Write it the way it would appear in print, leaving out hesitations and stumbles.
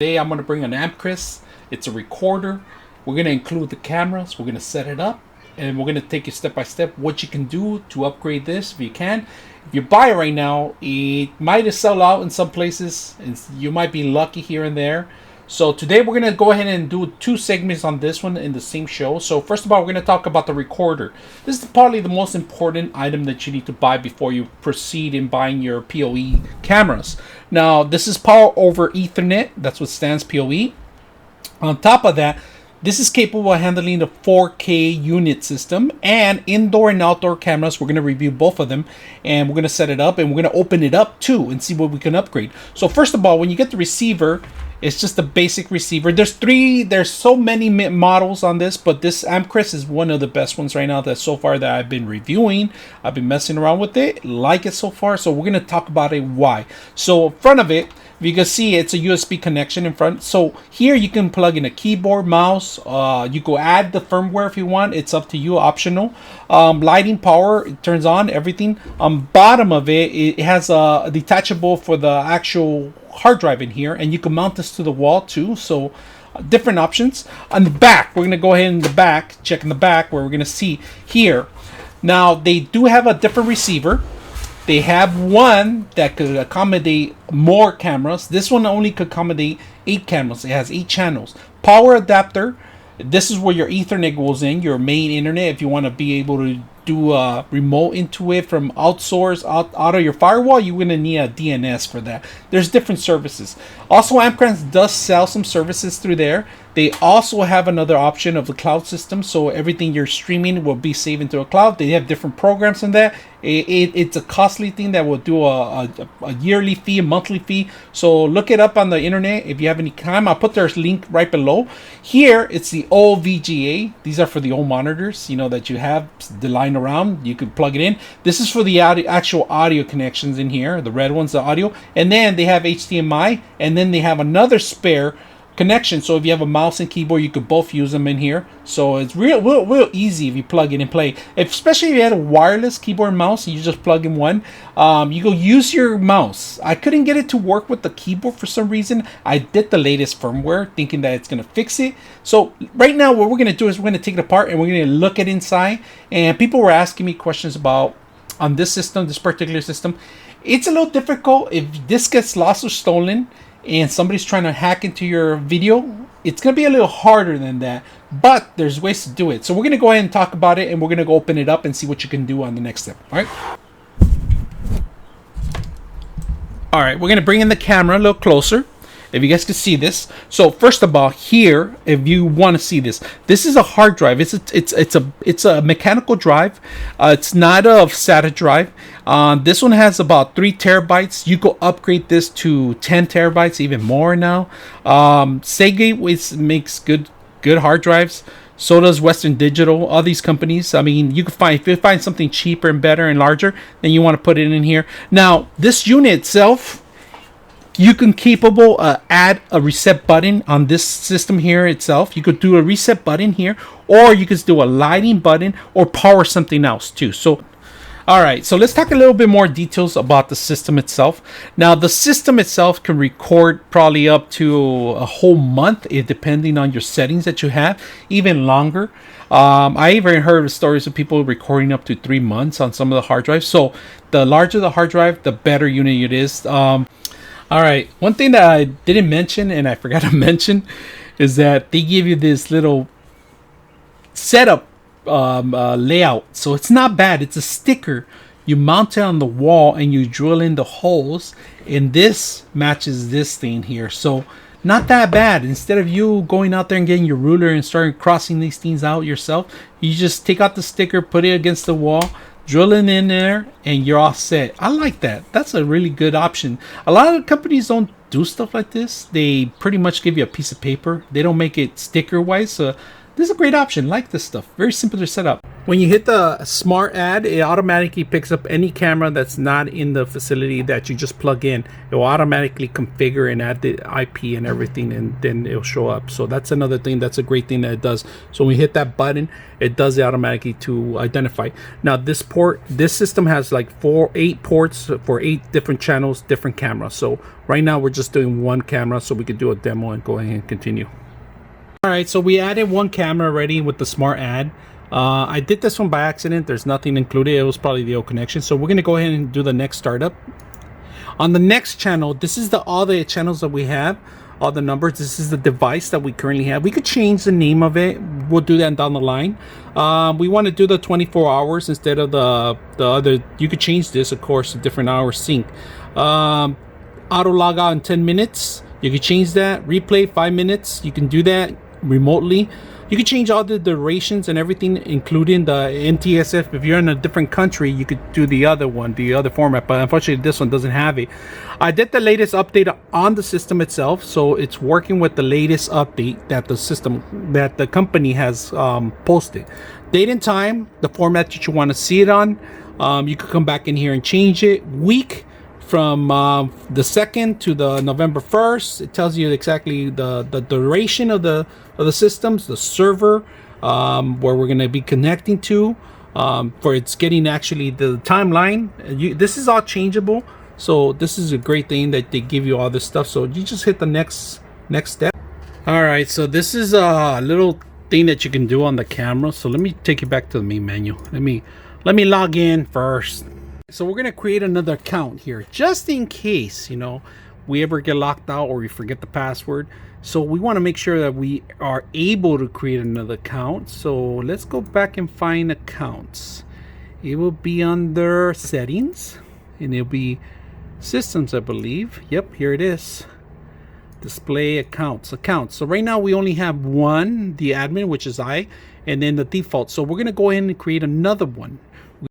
Today I'm going to bring an Amcrest. It's a recorder. We're going to include the cameras. We're going to set it up. And we're going to take you step by step what you can do to upgrade this if you can. If you buy it right now, it might sell out in some places. And you might be lucky here and there. So today we're going to go ahead and do two segments on this one in the same show. So first of all, we're going to talk about the recorder. This is probably the most important item that you need to buy before you proceed in buying your PoE cameras. Now, this is power over Ethernet. That's what stands PoE. On top of that, this is capable of handling the 4K unit system and indoor and outdoor cameras. We're going to review both of them and we're going to set it up and we're going to open it up too and see what we can upgrade. So first of all, when you get the receiver, it's just a basic receiver. There's so many models on this, but this Amcrest is one of the best ones right now that so far that I've been reviewing. I've been messing around with it, like it so far. So we're going to talk about it why. So in front of it, you can see it's a USB connection in front. So here you can plug in a keyboard, mouse. You go add the firmware if you want. It's up to you, optional. Lighting, power, it turns on, everything. Bottom of it, it has a detachable for the actual hard drive in here, and you can mount this to the wall too. So different options. On the back, we're going to go ahead in the back, check in the back where we're going to see here. Now they do have a different receiver. They have one that could accommodate more cameras. This one only could accommodate 8 cameras. It has 8 channels. Power adapter. This is where your Ethernet goes in, your main internet. If you want to be able to do a remote into it from outsource, out of your firewall, you're going to need a DNS for that. There's different services. Also, Amcrest does sell some services through there. They also have another option of the cloud system, so everything you're streaming will be saved into a cloud. They have different programs in that. It's a costly thing that will do a yearly fee, a monthly fee. So look it up on the internet if you have any time. I'll put their link right below. Here, it's the old VGA. These are for the old monitors, you know, that you have the line around. You can plug it in. This is for the actual audio connections in here. The red one's the audio. And then they have HDMI. And then they have another spare connection, so if you have a mouse and keyboard, you could both use them in here. So it's real easy if you plug in and play. Especially if you had a wireless keyboard and mouse, you just plug in one. You go use your mouse. I couldn't get it to work with the keyboard for some reason. I did the latest firmware thinking that it's gonna fix it. So right now what we're gonna do is we're gonna take it apart and we're gonna look at inside. And people were asking me questions about on this system, this particular system. It's a little difficult if this gets lost or stolen and somebody's trying to hack into your video. It's going to be a little harder than that, but there's ways to do it. So we're going to go ahead and talk about it, and we're going to go open it up and see what you can do on the next step. All right, we're going to bring in the camera a little closer if you guys can see this. So first of all, here, if you want to see this, this is a hard drive. It's a mechanical drive. It's not a SATA drive. This one has about 3 terabytes. You go upgrade this to 10 terabytes, even more now. Seagate makes good hard drives. So does Western Digital. All these companies. I mean, you can find, if you find something cheaper and better and larger, then you want to put it in here. Now, this unit itself, you can add a reset button on this system here itself. You could do a reset button here, or you could do a lighting button or power something else too. So, all right, so let's talk a little bit more details about the system itself. Now, the system itself can record probably up to a whole month, depending on your settings that you have, even longer. I even heard stories of people recording up to 3 months on some of the hard drives. So the larger the hard drive, the better unit it is. All right, one thing that I didn't mention and I forgot to mention is that they give you this little setup layout. So it's not bad. It's a sticker. You mount it on the wall and you drill in the holes, and this matches this thing here. So not that bad. Instead of you going out there and getting your ruler and starting crossing these things out yourself, you just take out the sticker, put it against the wall, drill it in there, and you're all set. I like that. That's a really good option. A lot of companies don't do stuff like this. They pretty much give you a piece of paper. They don't make it sticker wise. So this is a great option. Like this stuff. Very simple to set up. When you hit the smart add, it automatically picks up any camera that's not in the facility that you just plug in. It will automatically configure and add the IP and everything, and then it'll show up. So that's another thing. That's a great thing that it does. So when we hit that button, it does it automatically to identify. Now this system has like 8 ports for 8 different channels, different cameras. So right now we're just doing one camera, so we could do a demo and go ahead and continue. All right, so we added one camera already with the smart add. I did this one by accident. There's nothing included. It was probably the old connection. So we're going to go ahead and do the next startup. On the next channel, this is all the channels that we have, all the numbers. This is the device that we currently have. We could change the name of it. We'll do that down the line. We want to do the 24 hours instead of the other. You could change this, of course, to different hours sync. Auto log out in 10 minutes. You could change that. Replay 5 minutes. You can do that remotely. You can change all the durations and everything, including the NTSF. If you're in a different country, you could do the other one, the other format, but unfortunately this one doesn't have it. I did the latest update on the system itself, so it's working with the latest update that the company has posted. Date and time, the format that you want to see it on. You could come back in here and change it. Week, from the 2nd to the November 1st. It tells you exactly the duration of the systems, the server, where we're going to be connecting to, for it's getting actually the timeline. This is all changeable, so this is a great thing that they give you all this stuff. So you just hit the next step. All right, so this is a little thing that you can do on the camera. So let me take you back to the main menu. Let me log in first. So we're going to create another account here, just in case, we ever get locked out or we forget the password. So we want to make sure that we are able to create another account. So let's go back and find accounts. It will be under settings, and it'll be systems, I believe. Yep, here it is. Display accounts. So right now we only have one, the admin, which is I, and then the default. So we're going to go ahead and create another one.